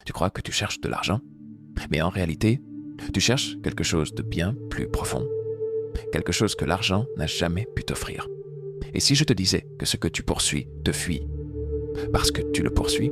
Tu crois que tu cherches de l'argent, mais en réalité, tu cherches quelque chose de bien plus profond, quelque chose que l'argent n'a jamais pu t'offrir. Et si je te disais que ce que tu poursuis te fuit parce que tu le poursuis,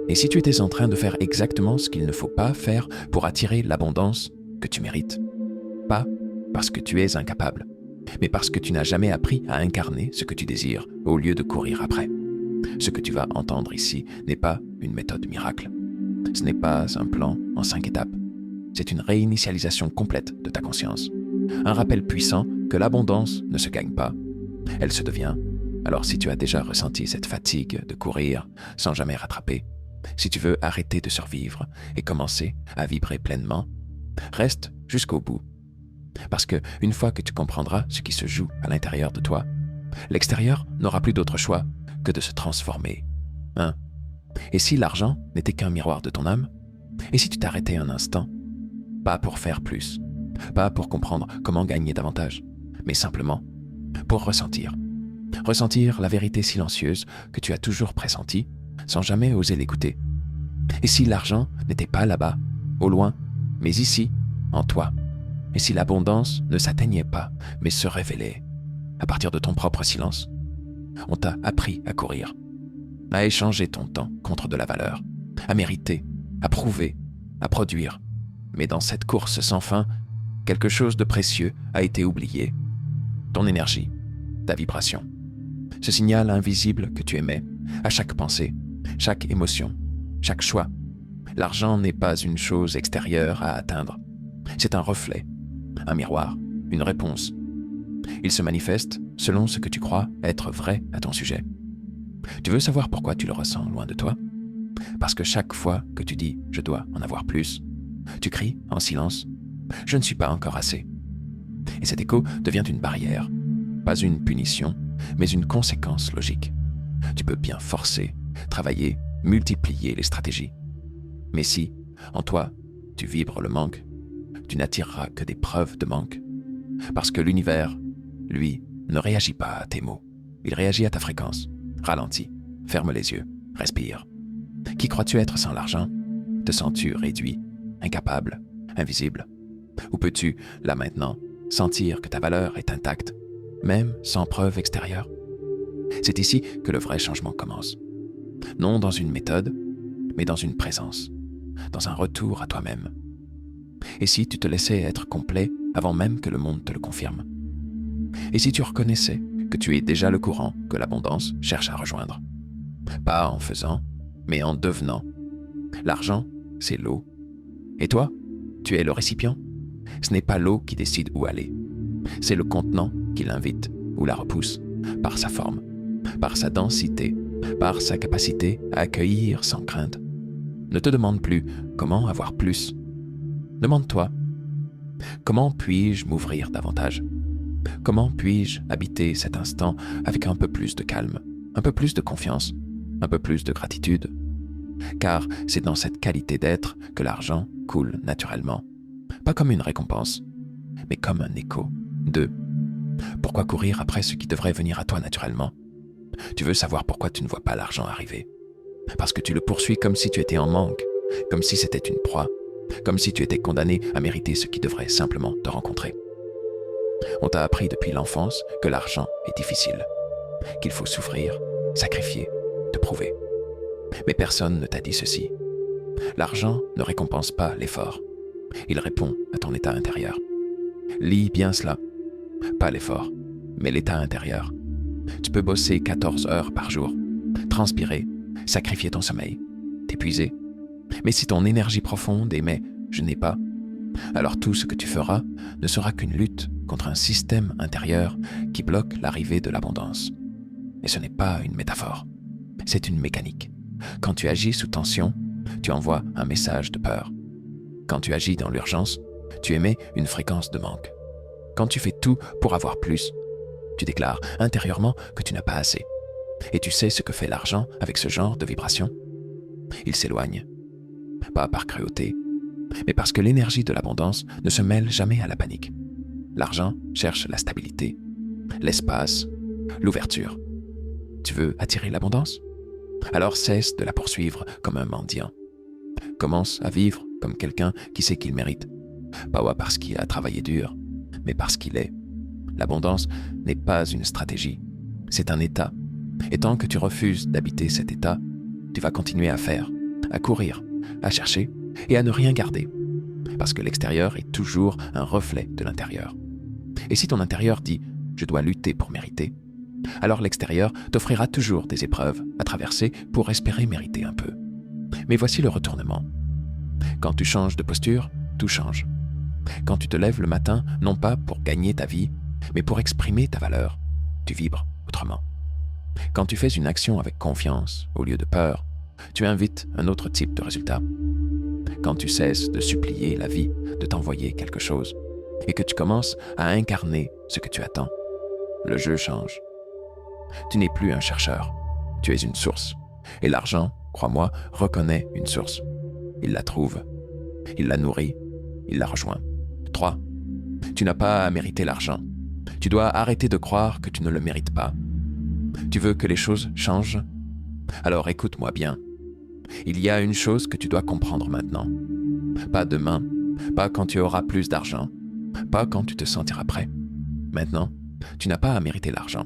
et si tu étais en train de faire exactement ce qu'il ne faut pas faire pour attirer l'abondance que tu mérites, pas parce que tu es incapable, mais parce que tu n'as jamais appris à incarner ce que tu désires au lieu de courir après. Ce que tu vas entendre ici n'est pas une méthode miracle. Ce n'est pas un plan en 5 étapes. C'est une réinitialisation complète de ta conscience. Un rappel puissant que l'abondance ne se gagne pas, elle se devient. Alors si tu as déjà ressenti cette fatigue de courir sans jamais rattraper, si tu veux arrêter de survivre et commencer à vibrer pleinement, reste jusqu'au bout. Parce que une fois que tu comprendras ce qui se joue à l'intérieur de toi, l'extérieur n'aura plus d'autre choix que de se transformer. Et si l'argent n'était qu'un miroir de ton âme? Et si tu t'arrêtais un instant? Pas pour faire plus, pas pour comprendre comment gagner davantage, mais simplement pour ressentir. Ressentir la vérité silencieuse que tu as toujours pressentie sans jamais oser l'écouter. Et si l'argent n'était pas là-bas, au loin, mais ici, en toi? Et si l'abondance ne s'atteignait pas, mais se révélait à partir de ton propre silence? On t'a appris à courir, à échanger ton temps contre de la valeur, à mériter, à prouver, à produire. Mais dans cette course sans fin, quelque chose de précieux a été oublié. Ton énergie, ta vibration. Ce signal invisible que tu émets à chaque pensée, chaque émotion, chaque choix. L'argent n'est pas une chose extérieure à atteindre. C'est un reflet, un miroir, une réponse. Il se manifeste selon ce que tu crois être vrai à ton sujet. Tu veux savoir pourquoi tu le ressens loin de toi? Parce que chaque fois que tu dis « je dois en avoir plus », tu cries en silence « je ne suis pas encore assez ». Et cet écho devient une barrière, pas une punition, mais une conséquence logique. Tu peux bien forcer, travailler, multiplier les stratégies. Mais si, en toi, tu vibres le manque, tu n'attireras que des preuves de manque. Parce que l'univers, lui, ne réagit pas à tes mots. Il réagit à ta fréquence. Ralentis, ferme les yeux, respire. Qui crois-tu être sans l'argent? Te sens-tu réduit, incapable, invisible? Ou peux-tu, là maintenant, sentir que ta valeur est intacte, même sans preuve extérieure? C'est ici que le vrai changement commence. Non dans une méthode, mais dans une présence, dans un retour à toi-même. Et si tu te laissais être complet avant même que le monde te le confirme? Et si tu reconnaissais que tu es déjà le courant que l'abondance cherche à rejoindre? Pas en faisant, mais en devenant. L'argent, c'est l'eau. Et toi, tu es le récipient. Ce n'est pas l'eau qui décide où aller. C'est le contenant qui l'invite ou la repousse, par sa forme, par sa densité, par sa capacité à accueillir sans crainte. Ne te demande plus comment avoir plus. Demande-toi, comment puis-je m'ouvrir davantage? Comment puis-je habiter cet instant avec un peu plus de calme, un peu plus de confiance, un peu plus de gratitude? Car c'est dans cette qualité d'être que l'argent coule naturellement. Pas comme une récompense, mais comme un écho de « Pourquoi courir après ce qui devrait venir à toi naturellement ?» Tu veux savoir pourquoi tu ne vois pas l'argent arriver? Parce que tu le poursuis comme si tu étais en manque, comme si c'était une proie, comme si tu étais condamné à mériter ce qui devrait simplement te rencontrer. On t'a appris depuis l'enfance que l'argent est difficile, qu'il faut souffrir, sacrifier, te prouver. Mais personne ne t'a dit ceci. L'argent ne récompense pas l'effort. Il répond à ton état intérieur. Lis bien cela. Pas l'effort, mais l'état intérieur. Tu peux bosser 14 heures par jour, transpirer, sacrifier ton sommeil, t'épuiser. Mais si ton énergie profonde émet « je n'ai pas », alors tout ce que tu feras ne sera qu'une lutte contre un système intérieur qui bloque l'arrivée de l'abondance. Et ce n'est pas une métaphore, c'est une mécanique. Quand tu agis sous tension, tu envoies un message de peur. Quand tu agis dans l'urgence, tu émets une fréquence de manque. Quand tu fais tout pour avoir plus, tu déclares intérieurement que tu n'as pas assez. Et tu sais ce que fait l'argent avec ce genre de vibration? Il s'éloigne. Pas par cruauté, mais parce que l'énergie de l'abondance ne se mêle jamais à la panique. L'argent cherche la stabilité, l'espace, l'ouverture. Tu veux attirer l'abondance? Alors cesse de la poursuivre comme un mendiant. Commence à vivre comme quelqu'un qui sait qu'il mérite. Pas parce qu'il a travaillé dur, mais parce qu'il est. L'abondance n'est pas une stratégie, c'est un état. Et tant que tu refuses d'habiter cet état, tu vas continuer à faire, à courir, à chercher et à ne rien garder. Parce que l'extérieur est toujours un reflet de l'intérieur. Et si ton intérieur dit « je dois lutter pour mériter », alors l'extérieur t'offrira toujours des épreuves à traverser pour espérer mériter un peu. Mais voici le retournement. Quand tu changes de posture, tout change. Quand tu te lèves le matin, non pas pour gagner ta vie, mais pour exprimer ta valeur, tu vibres autrement. Quand tu fais une action avec confiance au lieu de peur, tu invites un autre type de résultat. Quand tu cesses de supplier la vie de t'envoyer quelque chose et que tu commences à incarner ce que tu attends, le jeu change. Tu n'es plus un chercheur, tu es une source. Et l'argent, crois-moi, reconnaît une source. Il la trouve, il la nourrit, il la rejoint. 3. Tu n'as pas à mériter l'argent. Tu dois arrêter de croire que tu ne le mérites pas. Tu veux que les choses changent? Alors écoute-moi bien. Il y a une chose que tu dois comprendre maintenant. Pas demain, pas quand tu auras plus d'argent, pas quand tu te sentiras prêt. Maintenant, tu n'as pas à mériter l'argent.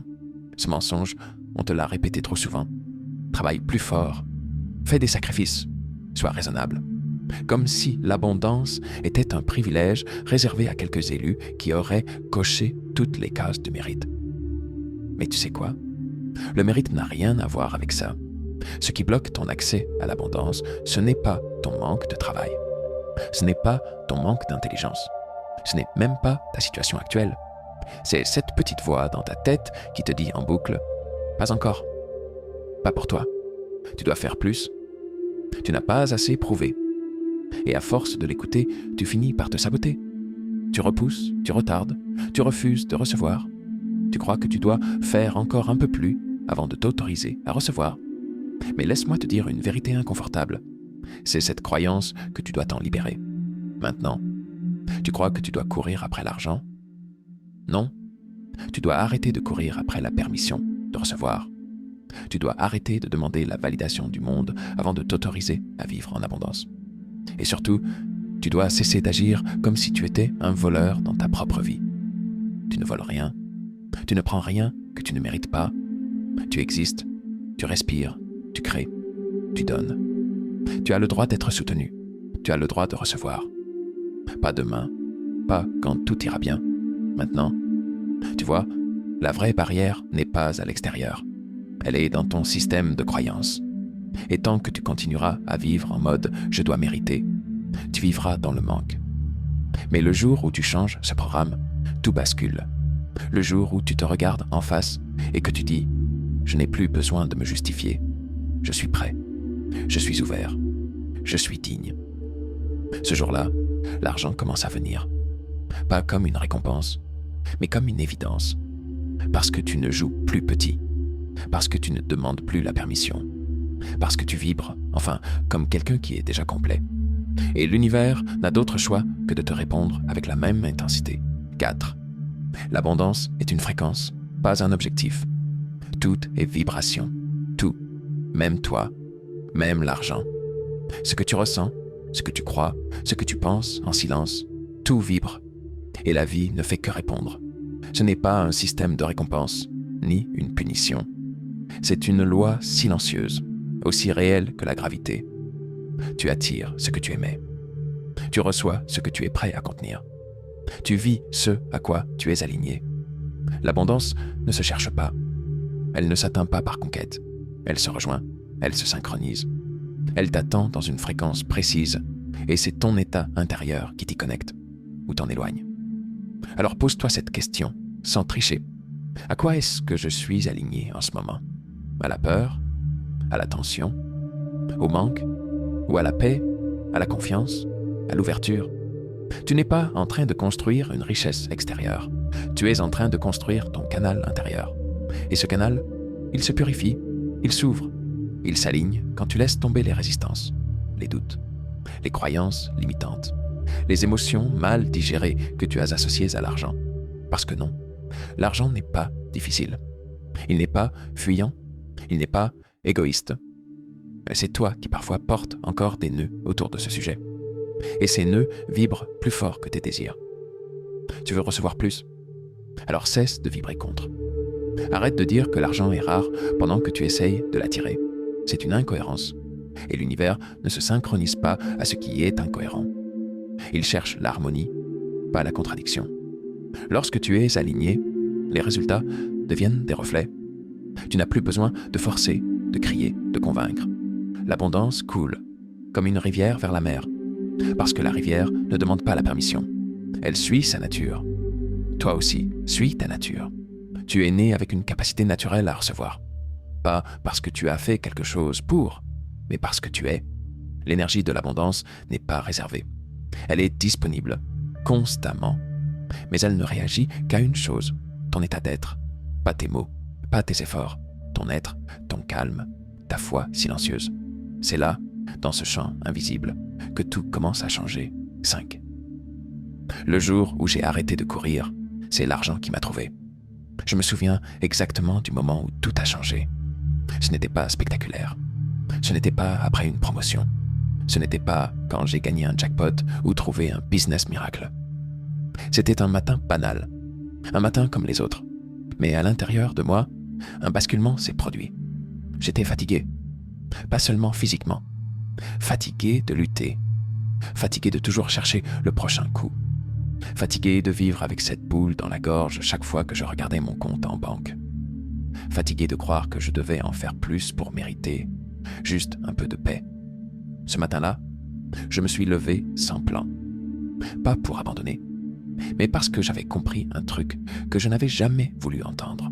Ce mensonge, on te l'a répété trop souvent. Travaille plus fort. Fais des sacrifices. Sois raisonnable. Comme si l'abondance était un privilège réservé à quelques élus qui auraient coché toutes les cases de mérite. Mais tu sais quoi? Le mérite n'a rien à voir avec ça. Ce qui bloque ton accès à l'abondance, ce n'est pas ton manque de travail. Ce n'est pas ton manque d'intelligence. Ce n'est même pas ta situation actuelle. C'est cette petite voix dans ta tête qui te dit en boucle « Pas encore. Pas pour toi. Tu dois faire plus. Tu n'as pas assez prouvé. » Et à force de l'écouter, tu finis par te saboter. Tu repousses, tu retardes, tu refuses de recevoir. Tu crois que tu dois faire encore un peu plus avant de t'autoriser à recevoir. Mais laisse-moi te dire une vérité inconfortable. C'est cette croyance que tu dois t'en libérer. Maintenant, tu crois que tu dois courir après l'argent? Non. Tu dois arrêter de courir après la permission de recevoir. Tu dois arrêter de demander la validation du monde avant de t'autoriser à vivre en abondance. Et surtout, tu dois cesser d'agir comme si tu étais un voleur dans ta propre vie. Tu ne voles rien. Tu ne prends rien que tu ne mérites pas. Tu existes, tu respires, tu crées, tu donnes. Tu as le droit d'être soutenu. Tu as le droit de recevoir. Pas demain, pas quand tout ira bien. Maintenant, tu vois, la vraie barrière n'est pas à l'extérieur. Elle est dans ton système de croyances. Et tant que tu continueras à vivre en mode « je dois mériter », tu vivras dans le manque. Mais le jour où tu changes ce programme, tout bascule. Le jour où tu te regardes en face et que tu dis « je n'ai plus besoin de me justifier. Je suis prêt. Je suis ouvert. Je suis digne. » Ce jour-là, l'argent commence à venir. Pas comme une récompense, mais comme une évidence. Parce que tu ne joues plus petit. Parce que tu ne demandes plus la permission. Parce que tu vibres, enfin, comme quelqu'un qui est déjà complet. Et l'univers n'a d'autre choix que de te répondre avec la même intensité. 4. L'abondance est une fréquence, pas un objectif. Tout est vibration. Tout. Même toi. Même l'argent. Ce que tu ressens, ce que tu crois, ce que tu penses en silence, tout vibre. Et la vie ne fait que répondre. Ce n'est pas un système de récompense, ni une punition. C'est une loi silencieuse, aussi réelle que la gravité. Tu attires ce que tu émets. Tu reçois ce que tu es prêt à contenir. Tu vis ce à quoi tu es aligné. L'abondance ne se cherche pas. Elle ne s'atteint pas par conquête. Elle se rejoint, elle se synchronise. Elle t'attend dans une fréquence précise et c'est ton état intérieur qui t'y connecte ou t'en éloigne. Alors pose-toi cette question, sans tricher. À quoi est-ce que je suis aligné en ce moment? À la peur? À la tension? Au manque? Ou à la paix? À la confiance? À l'ouverture? Tu n'es pas en train de construire une richesse extérieure. Tu es en train de construire ton canal intérieur. Et ce canal, il se purifie, il s'ouvre, il s'aligne quand tu laisses tomber les résistances, les doutes, les croyances limitantes, les émotions mal digérées que tu as associées à l'argent. Parce que non, l'argent n'est pas difficile. Il n'est pas fuyant, il n'est pas égoïste. C'est toi qui parfois portes encore des nœuds autour de ce sujet. Et ces nœuds vibrent plus fort que tes désirs. Tu veux recevoir plus? Alors cesse de vibrer contre. Arrête de dire que l'argent est rare pendant que tu essayes de l'attirer. C'est une incohérence. Et l'univers ne se synchronise pas à ce qui est incohérent. Il cherche l'harmonie, pas la contradiction. Lorsque tu es aligné, les résultats deviennent des reflets. Tu n'as plus besoin de forcer, de crier, de convaincre. L'abondance coule, comme une rivière vers la mer. Parce que la rivière ne demande pas la permission. Elle suit sa nature. Toi aussi, suis ta nature. Tu es né avec une capacité naturelle à recevoir. Pas parce que tu as fait quelque chose pour, mais parce que tu es. L'énergie de l'abondance n'est pas réservée. Elle est disponible, constamment. Mais elle ne réagit qu'à une chose, ton état d'être. Pas tes mots, pas tes efforts, ton être, ton calme, ta foi silencieuse. C'est là, dans ce champ invisible, que tout commence à changer. 5. Le jour où j'ai arrêté de courir, c'est l'argent qui m'a trouvé. Je me souviens exactement du moment où tout a changé. Ce n'était pas spectaculaire. Ce n'était pas après une promotion. Ce n'était pas quand j'ai gagné un jackpot ou trouvé un business miracle. C'était un matin banal. Un matin comme les autres. Mais à l'intérieur de moi, un basculement s'est produit. J'étais fatigué. Pas seulement physiquement. Fatigué de lutter. Fatigué de toujours chercher le prochain coup. Fatigué de vivre avec cette boule dans la gorge chaque fois que je regardais mon compte en banque. Fatigué de croire que je devais en faire plus pour mériter juste un peu de paix. Ce matin-là, je me suis levé sans plan. Pas pour abandonner, mais parce que j'avais compris un truc que je n'avais jamais voulu entendre.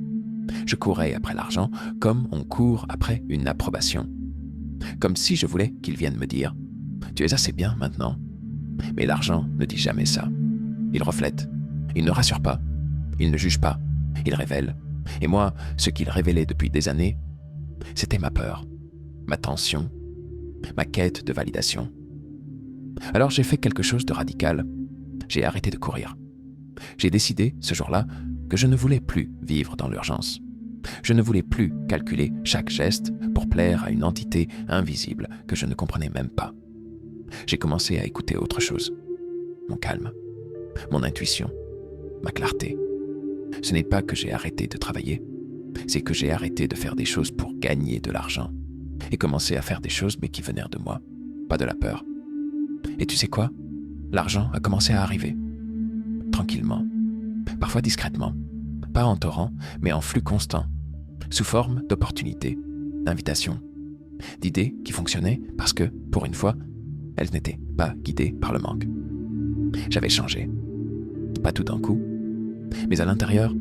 Je courais après l'argent comme on court après une approbation. Comme si je voulais qu'il vienne me dire « Tu es assez bien maintenant ». Mais l'argent ne dit jamais ça. Il reflète, il ne rassure pas, il ne juge pas, il révèle. Et moi, ce qu'il révélait depuis des années, c'était ma peur, ma tension, ma quête de validation. Alors j'ai fait quelque chose de radical. J'ai arrêté de courir. J'ai décidé, ce jour-là, que je ne voulais plus vivre dans l'urgence. Je ne voulais plus calculer chaque geste pour plaire à une entité invisible que je ne comprenais même pas. J'ai commencé à écouter autre chose. Mon calme, mon intuition, ma clarté. Ce n'est pas que j'ai arrêté de travailler, c'est que j'ai arrêté de faire des choses pour gagner de l'argent et commencé à faire des choses mais qui venaient de moi, pas de la peur. Et tu sais quoi? L'argent a commencé à arriver. Tranquillement, parfois discrètement, pas en torrent, mais en flux constant, sous forme d'opportunités, d'invitations, d'idées qui fonctionnaient parce que, pour une fois, elles n'étaient pas guidées par le manque. J'avais changé. Pas tout d'un coup, mais à l'intérieur,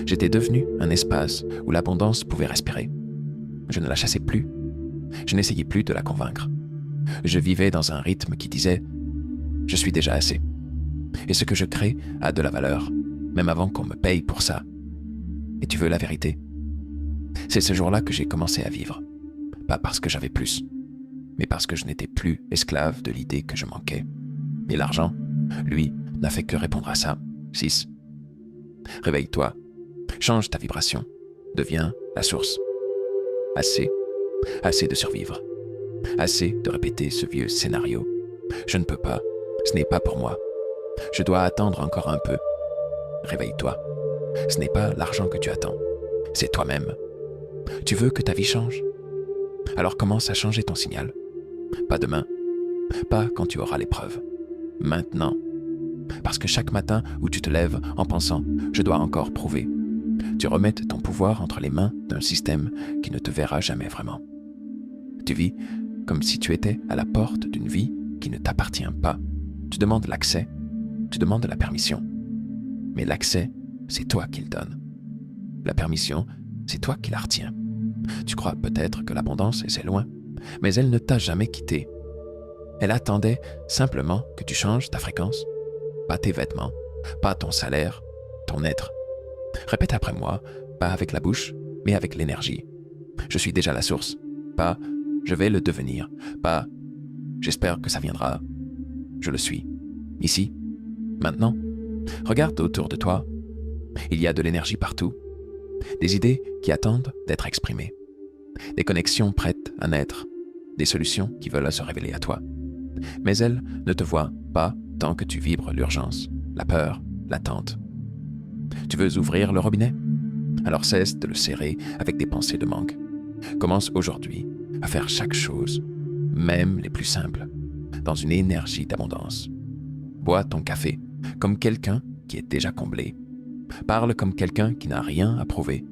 j'étais devenu un espace où l'abondance pouvait respirer. Je ne la chassais plus. Je n'essayais plus de la convaincre. Je vivais dans un rythme qui disait « Je suis déjà assez. Et ce que je crée a de la valeur, même avant qu'on me paye pour ça. Et tu veux la vérité? C'est ce jour-là que j'ai commencé à vivre. Pas parce que j'avais plus, mais parce que je n'étais plus esclave de l'idée que je manquais. Et l'argent, lui, n'a fait que répondre à ça. 6. Réveille-toi. Change ta vibration. Deviens la source. Assez. Assez de survivre. Assez de répéter ce vieux scénario. Je ne peux pas. Ce n'est pas pour moi. Je dois attendre encore un peu. Réveille-toi. Ce n'est pas l'argent que tu attends. C'est toi-même. Tu veux que ta vie change? Alors commence à changer ton signal. Pas demain. Pas quand tu auras l'épreuve. Maintenant. Parce que chaque matin où tu te lèves en pensant « je dois encore prouver », tu remettes ton pouvoir entre les mains d'un système qui ne te verra jamais vraiment. Tu vis comme si tu étais à la porte d'une vie qui ne t'appartient pas. Tu demandes l'accès, tu demandes la permission. Mais l'accès, c'est toi qui le donnes. La permission, c'est toi qui la retiens. Tu crois peut-être que l'abondance est loin, mais elle ne t'a jamais quitté. Elle attendait simplement que tu changes ta fréquence. Pas tes vêtements, pas ton salaire, ton être. Répète après moi, pas avec la bouche, mais avec l'énergie. Je suis déjà la source, pas je vais le devenir, pas j'espère que ça viendra. Je le suis. Ici, maintenant. Regarde autour de toi. Il y a de l'énergie partout. Des idées qui attendent d'être exprimées. Des connexions prêtes à naître. des solutions qui veulent se révéler à toi. Mais elles ne te voient pas tant que tu vibres l'urgence, la peur, l'attente. Tu veux ouvrir le robinet? Alors cesse de le serrer avec des pensées de manque. Commence aujourd'hui à faire chaque chose, même les plus simples, dans une énergie d'abondance. Bois ton café comme quelqu'un qui est déjà comblé. Parle comme quelqu'un qui n'a rien à prouver.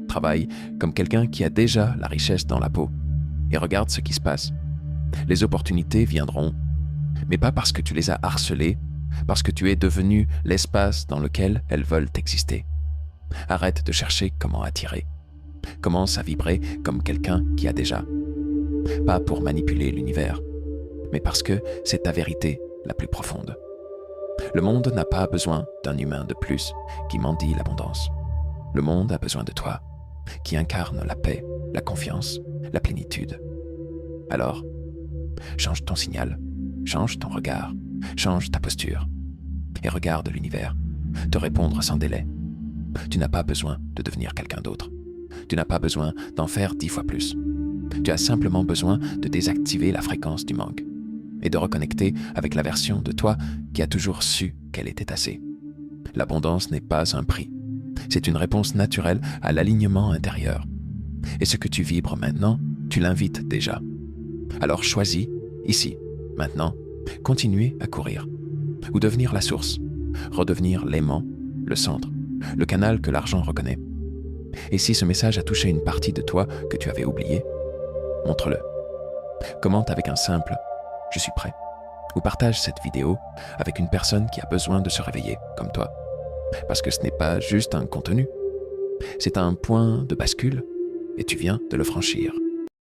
Travaille comme quelqu'un qui a déjà la richesse dans la peau. Et regarde ce qui se passe. Les opportunités viendront, mais pas parce que tu les as harcelées, parce que tu es devenu l'espace dans lequel elles veulent exister. Arrête de chercher comment attirer. Commence à vibrer comme quelqu'un qui a déjà. Pas pour manipuler l'univers, mais parce que c'est ta vérité la plus profonde. Le monde n'a pas besoin d'un humain de plus qui mendie l'abondance. Le monde a besoin de toi, qui incarne la paix, la confiance, la plénitude. Alors, change ton signal, change ton regard, change ta posture et regarde l'univers te répondre sans délai. Tu n'as pas besoin de devenir quelqu'un d'autre. Tu n'as pas besoin d'en faire 10 fois plus. Tu as simplement besoin de désactiver la fréquence du manque et de reconnecter avec la version de toi qui a toujours su qu'elle était assez. L'abondance n'est pas un prix. C'est une réponse naturelle à l'alignement intérieur. Et ce que tu vibres maintenant, tu l'invites déjà. Alors choisis, ici, maintenant, continuer à courir. Ou devenir la source, redevenir l'aimant, le centre, le canal que l'argent reconnaît. Et si ce message a touché une partie de toi que tu avais oubliée, montre-le. Commente avec un simple « Je suis prêt » ou partage cette vidéo avec une personne qui a besoin de se réveiller, comme toi. Parce que ce n'est pas juste un contenu, c'est un point de bascule et tu viens de le franchir.